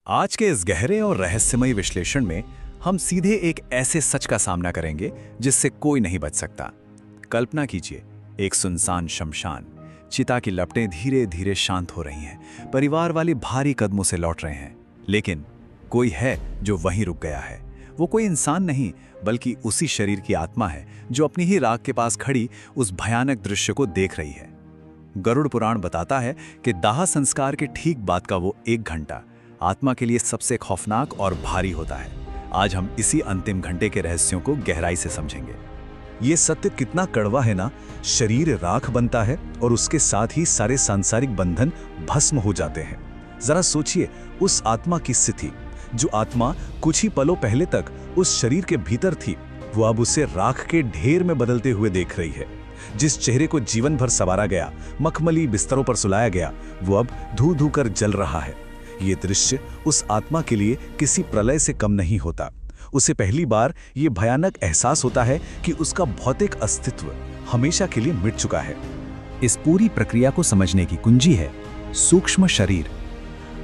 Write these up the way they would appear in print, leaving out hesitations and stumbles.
आज के इस गहरे और रहस्यमयी विश्लेषण में हम सीधे एक ऐसे सच का सामना करेंगे जिससे कोई नहीं बच सकता। कल्पना कीजिए, एक सुनसान शमशान, चिता की लपटें धीरे धीरे शांत हो रही हैं, परिवार वाले भारी कदमों से लौट रहे हैं, लेकिन कोई है जो वहीं रुक गया है। वो कोई इंसान नहीं, बल्कि उसी शरीर की आत्मा है जो अपनी ही राख के पास खड़ी उस भयानक दृश्य को देख रही है। गरुड़ पुराण बताता है कि दाह संस्कार के ठीक बाद का वो 1 घंटा आत्मा के लिए सबसे खौफनाक और भारी होता है। आज हम इसी अंतिम घंटे के रहस्यों को गहराई से समझेंगे। ये सत्य कितना कड़वा है ना। शरीर राख बनता है और उसके साथ ही सारे सांसारिक बंधन भस्म हो जाते हैं। जरा सोचिए उस आत्मा की स्थिति, जो आत्मा कुछ ही पलों पहले तक उस शरीर के भीतर थी, वो अब उसे राख के ढेर में बदलते हुए देख रही है। जिस चेहरे को जीवन भर संवारा गया, मखमली बिस्तरों पर सुलाया गया, वो अब धू धू कर जल रहा है। ये दृश्य उस आत्मा के लिए किसी प्रलय से कम नहीं होता। उसे पहली बार ये भयानक एहसास होता है कि उसका भौतिक अस्तित्व हमेशा के लिए मिट चुका है। इस पूरी प्रक्रिया को समझने की कुंजी है सूक्ष्म शरीर।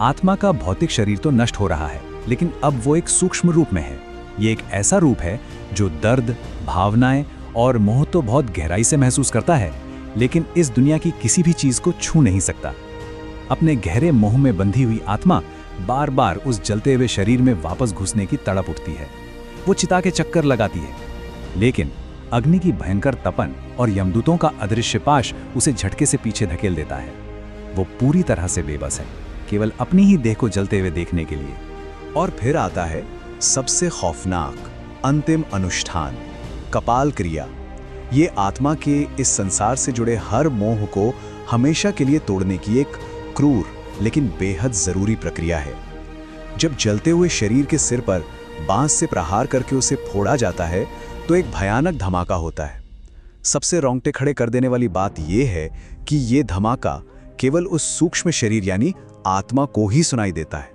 आत्मा का भौतिक शरीर तो नष्ट हो रहा है, लेकिन अब वो एक सूक्ष्म रूप में है। ये एक ऐसा रूप है जो दर्द, भावनाएं और मोह तो बहुत गहराई से महसूस करता है, लेकिन इस दुनिया की किसी भी चीज को छू नहीं सकता। अपने गहरे मोह में बंधी हुई आत्मा बार बार उस जलते हुए शरीर में वापस घुसने की तड़प उठती है। वो चिता के चक्कर लगाती है, लेकिन अग्नि की भयंकर तपन और यमदूतों का अदृश्य पाश उसे झटके से पीछे धकेल देता है। वो पूरी तरह से बेबस है, केवल अपनी ही देह को जलते हुए देखने के लिए। और फिर आता है सबसे खौफनाक अंतिम अनुष्ठान, कपाल क्रिया। ये आत्मा के इस संसार से जुड़े हर मोह को हमेशा के लिए तोड़ने की एक क्रूर लेकिन बेहद जरूरी प्रक्रिया है। जब जलते हुए शरीर के सिर पर बांस से प्रहार करके उसे फोड़ा जाता है तो एक भयानक धमाका होता है। सबसे रोंगटे खड़े कर देने वाली बात यह है कि यह धमाका केवल उस सूक्ष्म शरीर यानी आत्मा को ही सुनाई देता है।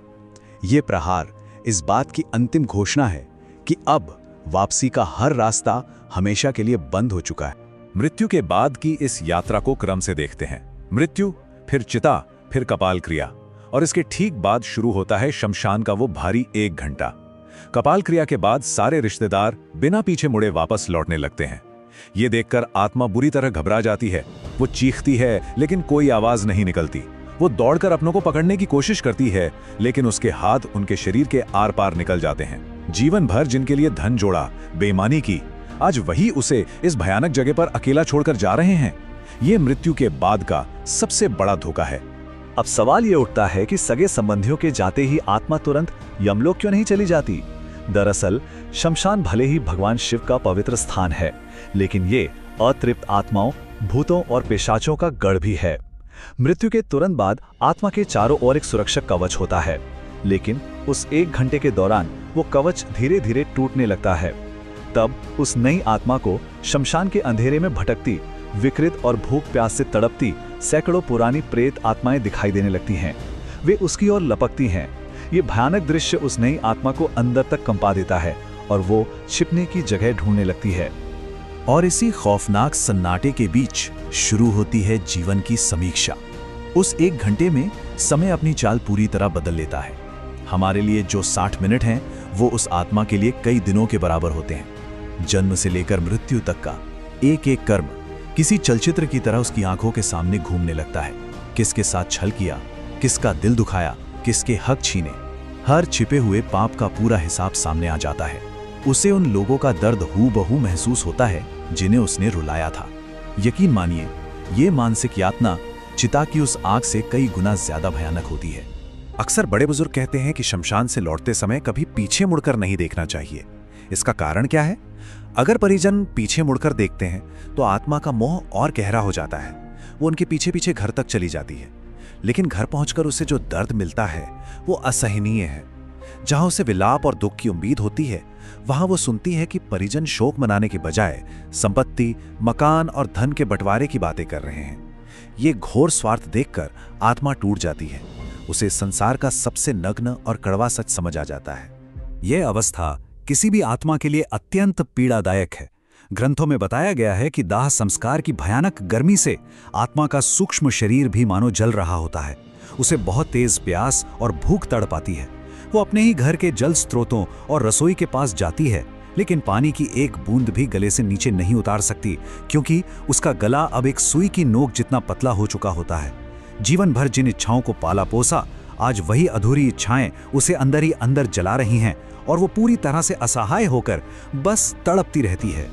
यह प्रहार इस बात की अंतिम घोषणा है कि अब वापसी का हर रास्ता हमेशा के लिए बंद हो चुका है। मृत्यु के बाद की इस यात्रा को क्रम से देखते हैं। मृत्यु, फिर चिता, फिर कपाल क्रिया, और इसके ठीक बाद शुरू होता है शमशान का वो भारी 1 घंटा। कपाल क्रिया के बाद सारे रिश्तेदार बिना पीछे मुड़े वापस लौटने लगते हैं। ये देखकर आत्मा बुरी तरह घबरा जाती है। वो चीखती है, लेकिन कोई आवाज नहीं निकलती। वो दौड़कर अपनों को पकड़ने की कोशिश करती है, लेकिन उसके हाथ उनके शरीर के आर पार निकल जाते हैं। जीवन भर जिनके लिए धन जोड़ा, बेईमानी की, आज वही उसे इस भयानक जगह पर अकेला छोड़कर जा रहे हैं। ये मृत्यु के बाद का सबसे बड़ा धोखा है। अब सवाल ये उठता है कि सगे संबंधियों के जाते ही आत्मा तुरंत यमलोक क्यों नहीं चली जाती? दरअसल शमशान भले ही भगवान शिव का पवित्र स्थान है, लेकिन ये अतृप्त आत्माओं, भूतों और पिशाचों का गढ़ भी है। मृत्यु के तुरंत बाद आत्मा के चारों ओर एक सुरक्षक कवच होता है, लेकिन उस 1 घंटे के दौरान वो कवच धीरे धीरे टूटने लगता है। तब उस नई आत्मा को शमशान के अंधेरे में भटकती, विकृत और भूख प्यास से तड़पती सैकड़ों पुरानी प्रेत आत्माएं दिखाई देने लगती हैं। वे उसकी ओर लपकती हैं। ये भयानक दृश्य उस नई आत्मा को अंदर तक कंपा देता है और वो छिपने की जगह ढूंढने लगती है। और इसी खौफनाक सन्नाटे के बीच शुरू होती है जीवन की समीक्षा। उस 1 घंटे में समय अपनी चाल पूरी तरह बदल लेता है। हमारे लिए जो 60 मिनट हैं, वो उस आत्मा के लिए कई दिनों के बराबर होते हैं। जन्म से लेकर मृत्यु तक का एक एक कर्म किसी चलचित्र की तरह उसकी आंखों के सामने घूमने लगता है। किसके साथ छल किया, किसका दिल दुखाया, किसके हक छीने, हर छिपे हुए पाप का पूरा हिसाब सामने आ जाता है। उसे उन लोगों का दर्द हूबहू महसूस होता है जिन्हें उसने रुलाया था। यकीन मानिए, ये मानसिक यातना चिता की उस आग से कई गुना ज्यादा भयानक होती है। अक्सर बड़े बुजुर्ग कहते हैं कि शमशान से लौटते समय कभी पीछे मुड़कर नहीं देखना चाहिए। इसका कारण क्या है? अगर परिजन पीछे मुड़कर देखते हैं तो आत्मा का मोह और गहरा हो जाता है। वो उनके पीछे पीछे घर तक चली जाती है, लेकिन घर पहुंचकर उसे जो दर्द मिलता है वो असहनीय है। जहां उसे विलाप और दुख की उम्मीद होती है, वहां वो सुनती है कि परिजन शोक मनाने के बजाय संपत्ति, मकान और धन के बंटवारे की बातें कर रहे हैं। ये घोर स्वार्थ देखकर आत्मा टूट जाती है। उसे संसार का सबसे नग्न और कड़वा सच समझ आ जाता है। यह अवस्था किसी भी आत्मा के लिए अत्यंत पीड़ादायक है। ग्रंथों में बताया गया है कि दाह संस्कार की भयानक गर्मी से आत्मा का सूक्ष्म शरीर भी मानो जल रहा होता है। उसे बहुत तेज प्यास और भूख तड़पाती है। वो अपने ही घर के जल स्रोतों और रसोई के पास जाती है, लेकिन पानी की एक बूंद भी गले से नीचे नहीं उतार सकती, क्योंकि उसका गला अब एक सुई की नोक जितना पतला हो चुका होता है। जीवन भर जिन इच्छाओं को पाला पोसा, आज वही अधूरी इच्छाएं उसे अंदर ही अंदर जला रही हैं और वो पूरी तरह से असहाय होकर बस तड़पती रहती है।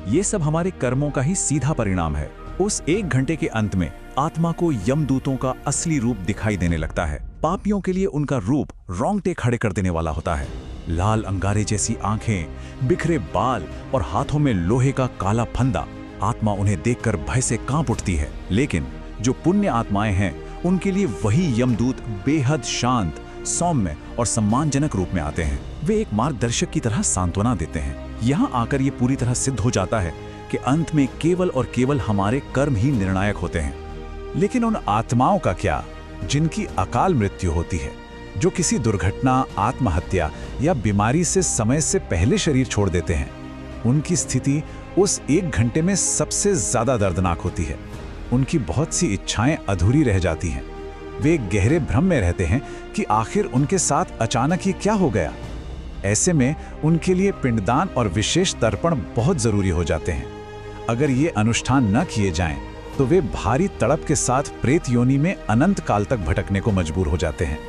ये सब हमारे कर्मों का ही सीधा परिणाम है। उस 1 घंटे के अंत में आत्मा को यमदूतों का असली रूप दिखाई देने लगता है। पापियों के लिए उनका रूप रोंगटे खड़े कर देने वाला होता है। लाल अंगारे जैसी आंखें, बिखरे बाल और हाथों में लोहे का काला फंदा। आत्मा उन्हें देखकर भय से कांप उठती है। लेकिन जो पुण्य आत्माएं हैं, उनके लिए वही यमदूत बेहद शांत, सौम्य और सम्मानजनक रूप में आते हैं। वे एक मार्गदर्शक की तरह सांत्वना देते हैं। यहाँ आकर ये पूरी तरह सिद्ध हो जाता है कि अंत में केवल और केवल हमारे कर्म ही निर्णायक होते हैं। लेकिन उन आत्माओं का क्या जिनकी अकाल मृत्यु होती है, जो किसी दुर्घटना, आत्महत्या या बीमारी से समय से पहले शरीर छोड़ देते हैं? उनकी स्थिति उस 1 घंटे में सबसे ज्यादा दर्दनाक होती है। उनकी बहुत सी इच्छाएं अधूरी रह जाती हैं। वे गहरे भ्रम में रहते हैं कि आखिर उनके साथ अचानक ही क्या हो गया। ऐसे में उनके लिए पिंडदान और विशेष तर्पण बहुत जरूरी हो जाते हैं। अगर ये अनुष्ठान न किए जाएं, तो वे भारी तड़प के साथ प्रेत योनि में अनंत काल तक भटकने को मजबूर हो जाते हैं।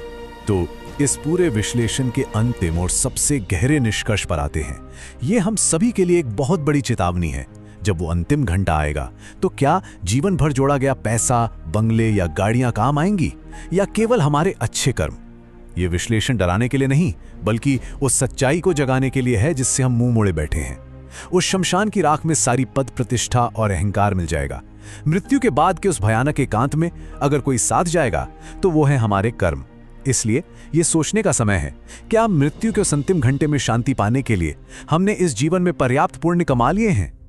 तो इस पूरे विश्लेषण के अंतिम और सबसे गहरे निष्कर्ष पर आते हैं। ये हम सभी के लिए एक बहुत बड़ी चेतावनी है। जब वो अंतिम घंटा आएगा, तो क्या जीवन भर जोड़ा गया पैसा, बंगले या गाड़ियां काम आएंगी, या केवल हमारे अच्छे कर्म? ये विश्लेषण डराने के लिए नहीं, बल्कि उस सच्चाई को जगाने के लिए है जिससे हम मुंह मोड़े बैठे हैं। उस शमशान की राख में सारी पद, प्रतिष्ठा और अहंकार मिल जाएगा। मृत्यु के बाद के उस भयानक एकांत में अगर कोई साथ जाएगा, तो वो है हमारे कर्म। इसलिए ये सोचने का समय है, क्या मृत्यु के उस अंतिम घंटे में शांति पाने के लिए हमने इस जीवन में पर्याप्त पुण्य कमा लिए हैं?